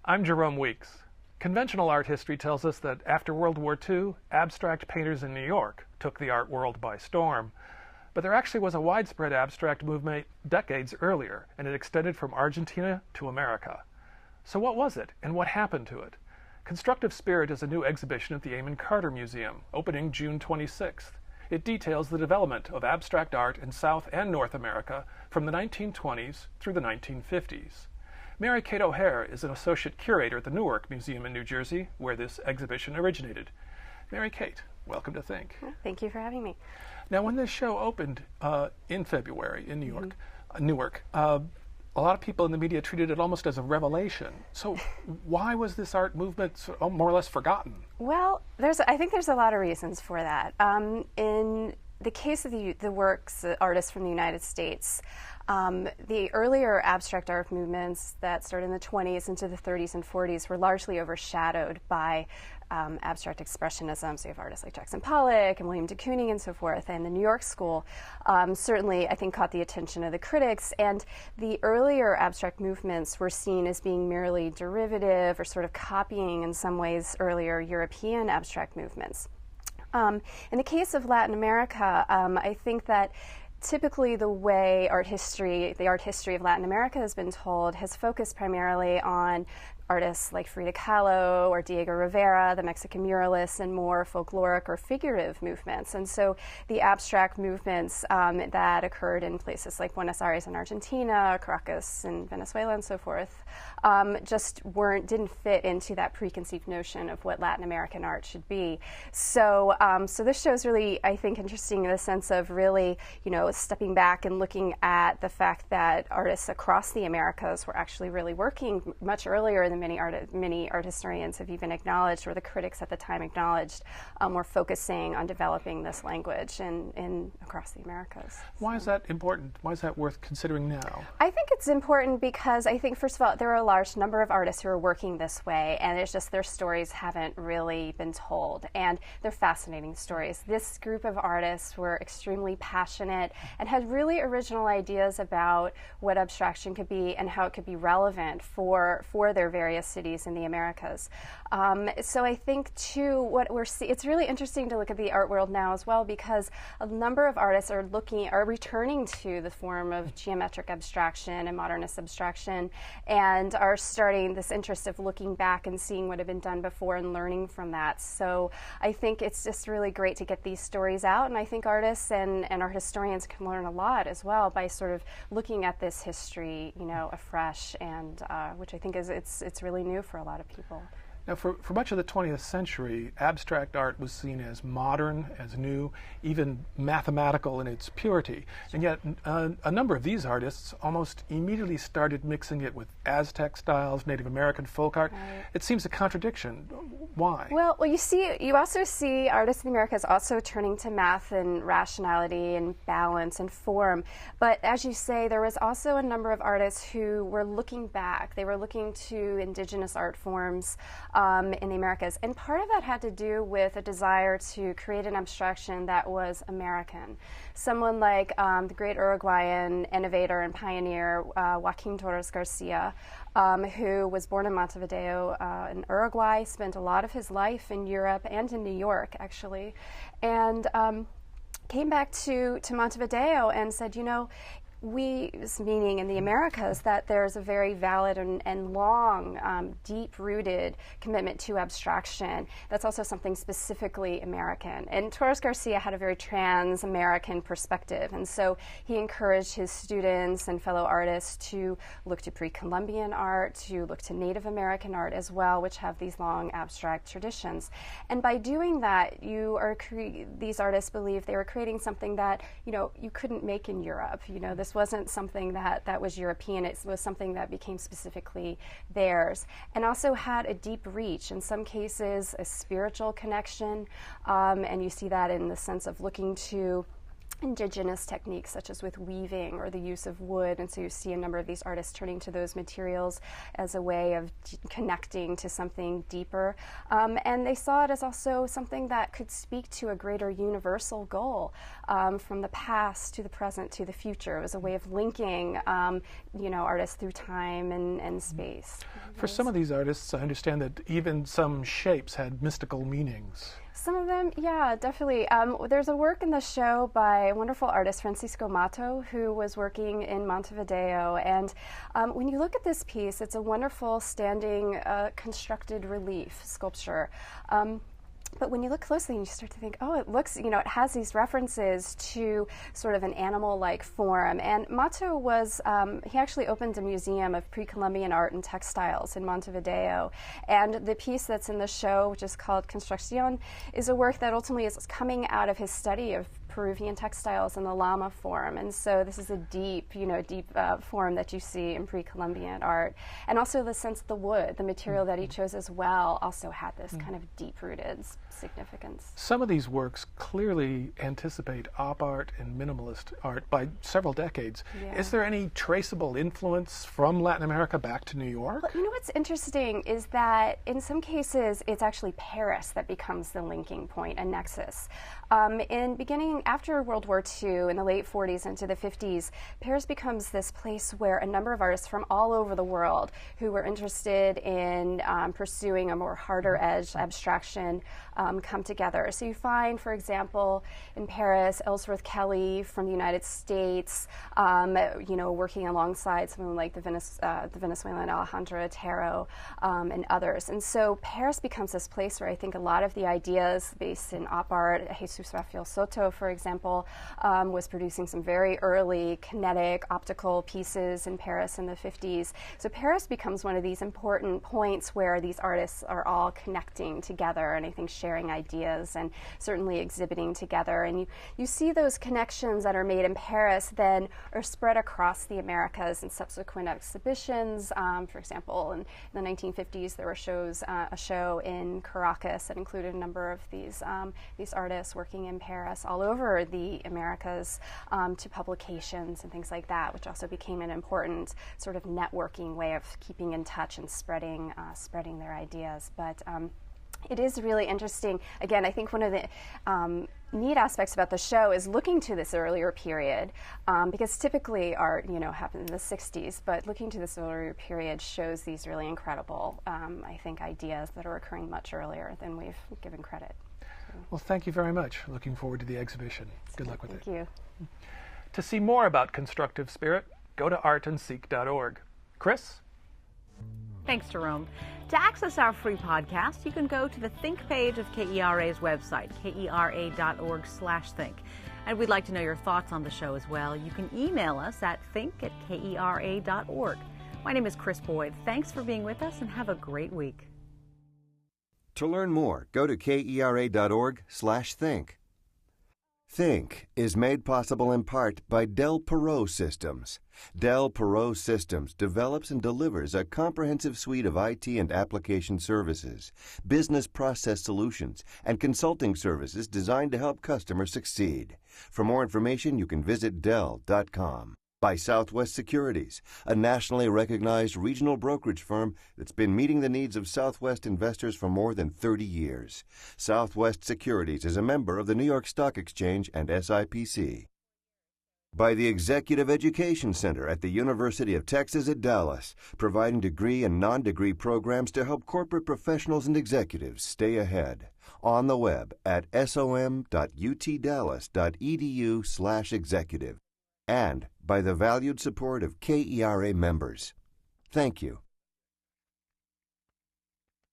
I'm Jerome Weeks. Conventional art history tells us that after World War II, abstract painters in New York took the art world by storm. But there actually was a widespread abstract movement decades earlier, and it extended from Argentina to America. So what was it, and what happened to it? Constructive Spirit is a new exhibition at the Amon Carter Museum, opening June 26th. It details the development of abstract art in South and North America from the 1920s through the 1950s. Mary Kate O'Hare is an associate curator at the Newark Museum in New Jersey, where this exhibition originated. Mary Kate, welcome to Think. Thank you for having me. Now, when this show opened in February in Newark, a lot of people in the media treated it almost as a revelation. So why was this art movement more or less forgotten? Well, I think there's a lot of reasons for that. In the case of the works, the artists from the United States, the earlier abstract art movements that started in the 20s into the 30s and 40s were largely overshadowed by abstract expressionism. So you have artists like Jackson Pollock and William de Kooning and so forth. And the New York School certainly, I think, caught the attention of the critics. And the earlier abstract movements were seen as being merely derivative or sort of copying, in some ways, earlier European abstract movements. In the case of Latin America, I think that typically the way the art history of Latin America has been told has focused primarily on artists like Frida Kahlo or Diego Rivera, the Mexican muralists, and more folkloric or figurative movements. And so the abstract movements that occurred in places like Buenos Aires in Argentina, Caracas in Venezuela, and so forth, just didn't fit into that preconceived notion of what Latin American art should be. So, so this show is really, I think, interesting in the sense of really, stepping back and looking at the fact that artists across the Americas were actually really working much earlier than many art historians have even acknowledged, or the critics at the time acknowledged, were focusing on developing this language in across the Americas. Why is that important? Why is that worth considering now? I think it's important because I think, first of all, there are a large number of artists who are working this way, and it's just their stories haven't really been told, and they're fascinating stories. This group of artists were extremely passionate and had really original ideas about what abstraction could be and how it could be relevant for their various cities in the Americas. So I think, too, what we're seeing, it's really interesting to look at the art world now as well, because a number of artists are returning to the form of geometric abstraction and modernist abstraction, and are starting this interest of looking back and seeing what had been done before and learning from that. So I think it's just really great to get these stories out, and I think artists and art historians can learn a lot as well by sort of looking at this history, afresh, and which I think it's really new for a lot of people. Now, for much of the 20th century, abstract art was seen as modern, as new, even mathematical in its purity. And yet, a number of these artists almost immediately started mixing it with Aztec styles, Native American folk art. Right. It seems a contradiction. Why? Well, you also see artists in the Americas also turning to math and rationality and balance and form. But as you say, there was also a number of artists who were looking back. They were looking to indigenous art forms in the Americas. And part of that had to do with a desire to create an abstraction that was American. Someone like the great Uruguayan innovator and pioneer Joaquin Torres Garcia, who was born in Montevideo in Uruguay, spent a lot of his life in Europe and in New York, actually, and came back to Montevideo and said, meaning in the Americas, that there's a very valid and long, deep-rooted commitment to abstraction. That's also something specifically American. And Torres Garcia had a very trans-American perspective, and so he encouraged his students and fellow artists to look to pre-Columbian art, to look to Native American art as well, which have these long abstract traditions. And by doing that, these artists believed they were creating something that, you couldn't make in Europe. This wasn't something that was European. It was something that became specifically theirs, and also had a deep reach, in some cases a spiritual connection, and you see that in the sense of looking to indigenous techniques such as with weaving or the use of wood, and so you see a number of these artists turning to those materials as a way of connecting to something deeper, and they saw it as also something that could speak to a greater universal goal, from the past to the present to the future. It was a way of linking artists through time and space. For some of these artists, I understand that even some shapes had mystical meanings. Some of them, yeah, definitely. There's a work in the show by a wonderful artist, Francisco Mato, who was working in Montevideo. And when you look at this piece, it's a wonderful standing constructed relief sculpture. But when you look closely and you start to think, oh, it looks, it has these references to sort of an animal-like form. And Mato was, he actually opened a museum of pre-Columbian art and textiles in Montevideo. And the piece that's in the show, which is called Construcción, is a work that ultimately is coming out of his study of Peruvian textiles in the llama form. And so this is a deep form that you see in pre-Columbian art. And also the sense of the wood, the material that he chose as well, also had this kind of deep-rooted significance. Some of these works clearly anticipate op art and minimalist art by several decades. Yeah. Is there any traceable influence from Latin America back to New York? Well, what's interesting is that in some cases it's actually Paris that becomes the linking point, a nexus. In beginning after World War II, in the late 40s into the 50s, Paris becomes this place where a number of artists from all over the world who were interested in pursuing a more harder edge abstraction come together. So you find, for example, in Paris, Ellsworth Kelly from the United States, working alongside someone like the Venezuelan Alejandro Otero and others. And so Paris becomes this place where I think a lot of the ideas based in op art, Jesus Rafael Soto, for example, was producing some very early kinetic optical pieces in Paris in the 50s. So Paris becomes one of these important points where these artists are all connecting together and I think sharing ideas and certainly exhibiting together. And you see those connections that are made in Paris then are spread across the Americas in subsequent exhibitions. For example, in the 1950s, there were a show in Caracas that included a number of these artists working in Paris all over the Americas, to publications and things like that, which also became an important sort of networking way of keeping in touch and spreading their ideas. But it is really interesting. Again, I think one of the neat aspects about the show is looking to this earlier period, because typically art, happened in the 60s, but looking to this earlier period shows these really incredible, I think, ideas that are occurring much earlier than we've given credit. Well, thank you very much. Looking forward to the exhibition. Good luck with it. Thank you. To see more about constructive spirit, go to artandseek.org. Chris? Thanks, Jerome. To access our free podcast, you can go to the Think page of KERA's website, kera.org/think. And we'd like to know your thoughts on the show as well. You can email us at think@kera.org. My name is Chris Boyd. Thanks for being with us and have a great week. To learn more, go to kera.org/think. Think is made possible in part by Del Perot Systems. Del Perot Systems develops and delivers a comprehensive suite of IT and application services, business process solutions, and consulting services designed to help customers succeed. For more information, you can visit Dell.com. By Southwest Securities, a nationally recognized regional brokerage firm that's been meeting the needs of Southwest investors for more than 30 years. Southwest Securities is a member of the New York Stock Exchange and SIPC. By the Executive Education Center at the University of Texas at Dallas, providing degree and non-degree programs to help corporate professionals and executives stay ahead. On the web at som.utdallas.edu/executive. And by the valued support of KERA members. Thank you.